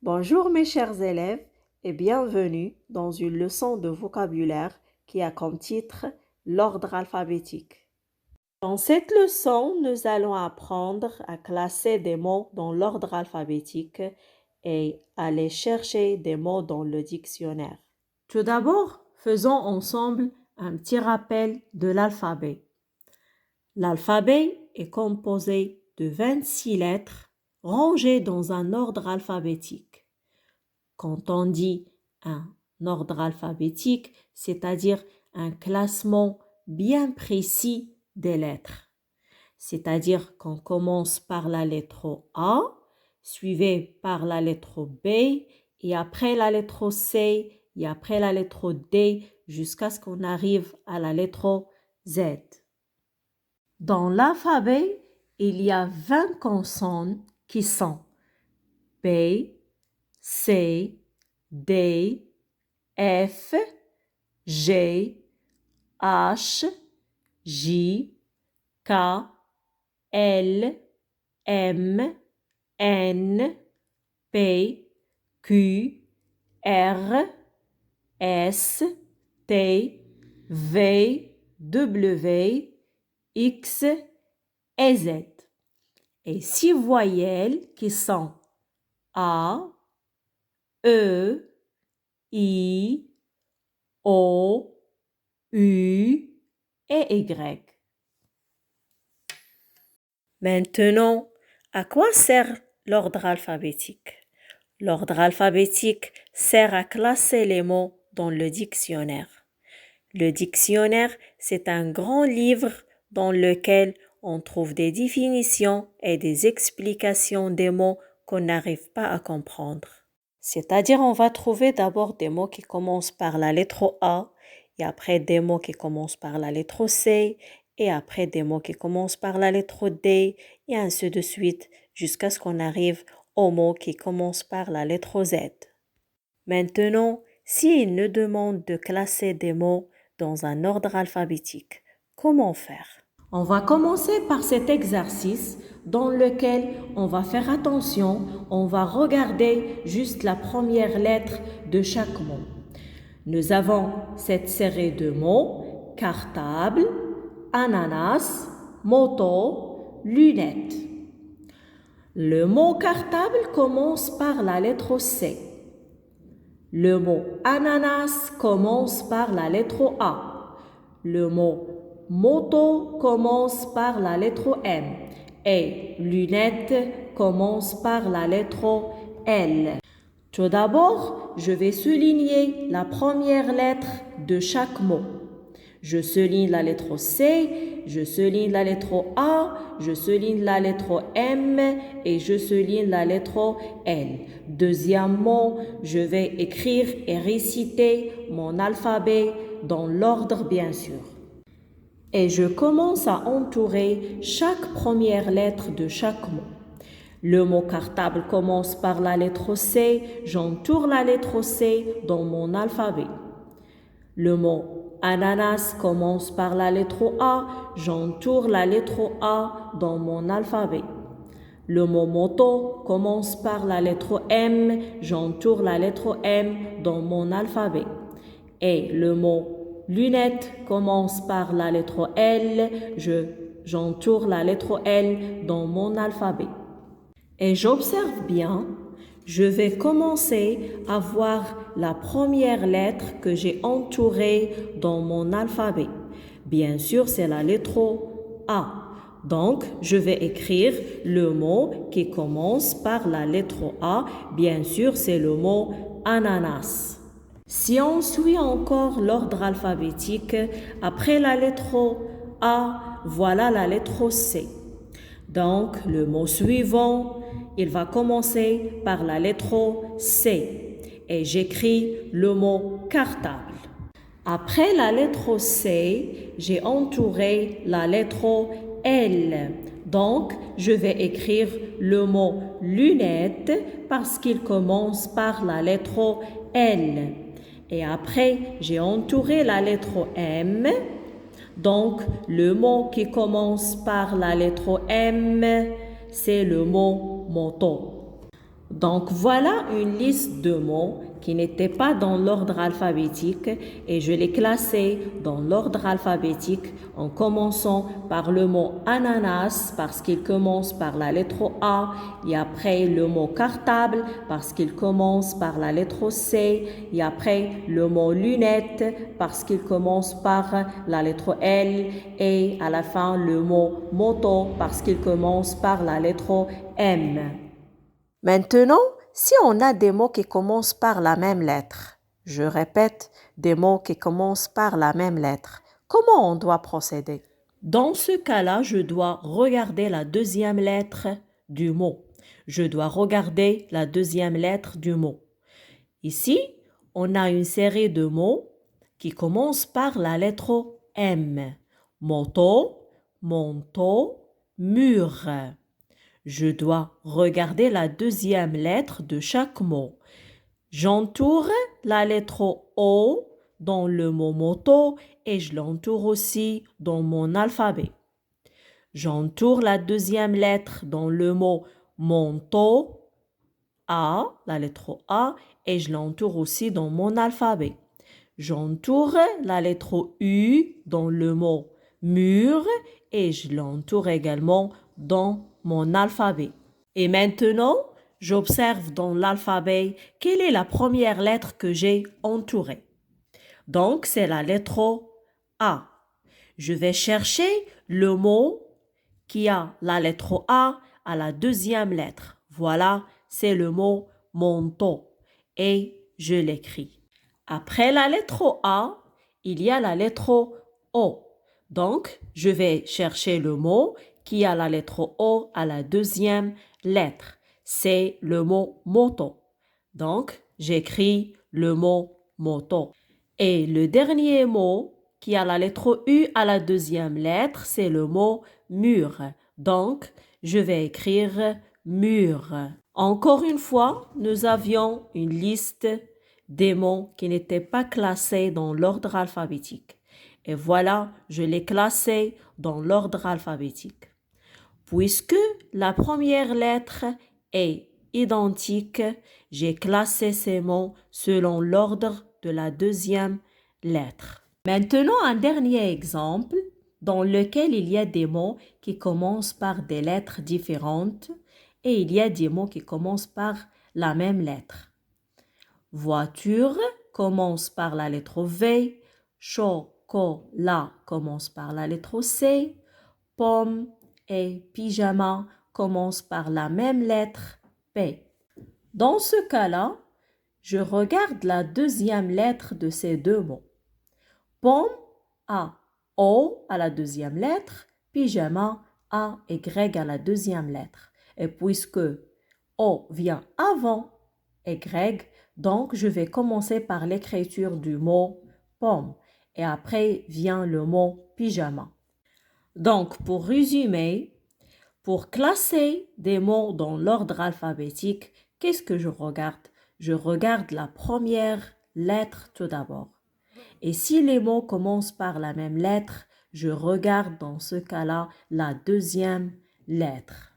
Bonjour mes chers élèves et bienvenue dans une leçon de vocabulaire qui a comme titre l'ordre alphabétique. Dans cette leçon, nous allons apprendre à classer des mots dans l'ordre alphabétique et aller chercher des mots dans le dictionnaire. Tout d'abord, faisons ensemble un petit rappel de l'alphabet. L'alphabet est composé de 26 lettres rangées dans un ordre alphabétique. Quand on dit un ordre alphabétique, c'est-à-dire un classement bien précis des lettres. C'est-à-dire qu'on commence par la lettre A, suivi par la lettre B, et après la lettre C, et après la lettre D, jusqu'à ce qu'on arrive à la lettre Z. Dans l'alphabet, il y a 20 consonnes qui sont B, C, D, F, G, H, J, K, L, M, N, P, Q, R, S, T, V, W, X et Z. Et 6 voyelles qui sont A, E, I, O, U et Y. Maintenant, à quoi sert l'ordre alphabétique? L'ordre alphabétique sert à classer les mots dans le dictionnaire. Le dictionnaire, c'est un grand livre dans lequel on trouve des définitions et des explications des mots qu'on n'arrive pas à comprendre. C'est-à-dire, on va trouver d'abord des mots qui commencent par la lettre A, et après des mots qui commencent par la lettre C, et après des mots qui commencent par la lettre D, et ainsi de suite, jusqu'à ce qu'on arrive aux mots qui commencent par la lettre Z. Maintenant, s'il nous demande de classer des mots dans un ordre alphabétique, comment faire? On va commencer par cet exercice dans lequel on va faire attention, on va regarder juste la première lettre de chaque mot. Nous avons cette série de mots, cartable, ananas, moto, lunettes. Le mot cartable commence par la lettre C. Le mot ananas commence par la lettre A. Le mot moto commence par la lettre M. Et lunettes commence par la lettre L. Tout d'abord, je vais souligner la première lettre de chaque mot. Je souligne la lettre C, je souligne la lettre A, je souligne la lettre M et je souligne la lettre L. Deuxièmement, je vais écrire et réciter mon alphabet dans l'ordre bien sûr. Et je commence à entourer chaque première lettre de chaque mot. Le mot cartable commence par la lettre C, j'entoure la lettre C dans mon alphabet. Le mot ananas commence par la lettre A, j'entoure la lettre A dans mon alphabet. Le mot moto commence par la lettre M, j'entoure la lettre M dans mon alphabet. Et le mot lunette commence par la lettre L, j'entoure la lettre L dans mon alphabet. Et j'observe bien, je vais commencer à voir la première lettre que j'ai entourée dans mon alphabet. Bien sûr, c'est la lettre A. Donc, je vais écrire le mot qui commence par la lettre A. Bien sûr, c'est le mot ananas. Si on suit encore l'ordre alphabétique, après la lettre A, voilà la lettre C. Donc, le mot suivant, il va commencer par la lettre C et j'écris le mot cartable. Après la lettre C, j'ai entouré la lettre L. Donc, je vais écrire le mot lunette parce qu'il commence par la lettre L. Et après, j'ai entouré la lettre M. Donc, le mot qui commence par la lettre M, c'est le mot moto. Donc voilà une liste de mots qui n'étaient pas dans l'ordre alphabétique et je les classais dans l'ordre alphabétique en commençant par le mot ananas parce qu'il commence par la lettre A et après le mot cartable parce qu'il commence par la lettre C et après le mot lunette parce qu'il commence par la lettre L et à la fin le mot moto parce qu'il commence par la lettre M. Maintenant, si on a des mots qui commencent par la même lettre, je répète, des mots qui commencent par la même lettre, comment on doit procéder? Dans ce cas-là, je dois regarder la deuxième lettre du mot. Je dois regarder la deuxième lettre du mot. Ici, on a une série de mots qui commencent par la lettre M. Moto, manteau, mur. Je dois regarder la deuxième lettre de chaque mot. J'entoure la lettre O dans le mot moto et je l'entoure aussi dans mon alphabet. J'entoure la deuxième lettre dans le mot manteau, A, la lettre A, et je l'entoure aussi dans mon alphabet. J'entoure la lettre U dans le mot mur et je l'entoure également dans mon alphabet. Et maintenant, j'observe dans l'alphabet quelle est la première lettre que j'ai entourée. Donc, c'est la lettre A. Je vais chercher le mot qui a la lettre A à la deuxième lettre. Voilà, c'est le mot manteau. Et je l'écris. Après la lettre A, il y a la lettre O. Donc, je vais chercher le mot qui a la lettre O à la deuxième lettre. C'est le mot moto. Donc, j'écris le mot moto. Et le dernier mot qui a la lettre U à la deuxième lettre, c'est le mot mur. Donc, je vais écrire mur. Encore une fois, nous avions une liste des mots qui n'étaient pas classés dans l'ordre alphabétique. Et voilà, je les classais dans l'ordre alphabétique. Puisque la première lettre est identique, j'ai classé ces mots selon l'ordre de la deuxième lettre. Maintenant, un dernier exemple dans lequel il y a des mots qui commencent par des lettres différentes et il y a des mots qui commencent par la même lettre. Voiture commence par la lettre V, chocolat commence par la lettre C, pomme et pyjama commencent par la même lettre P. Dans ce cas-là, je regarde la deuxième lettre de ces deux mots. Pomme a O à la deuxième lettre, pyjama a Y à la deuxième lettre. Et puisque O vient avant Y, donc je vais commencer par l'écriture du mot pomme et après vient le mot pyjama. Donc pour résumer, pour classer des mots dans l'ordre alphabétique, qu'est-ce que je regarde? Je regarde la première lettre tout d'abord. Et si les mots commencent par la même lettre, je regarde dans ce cas-là la deuxième lettre.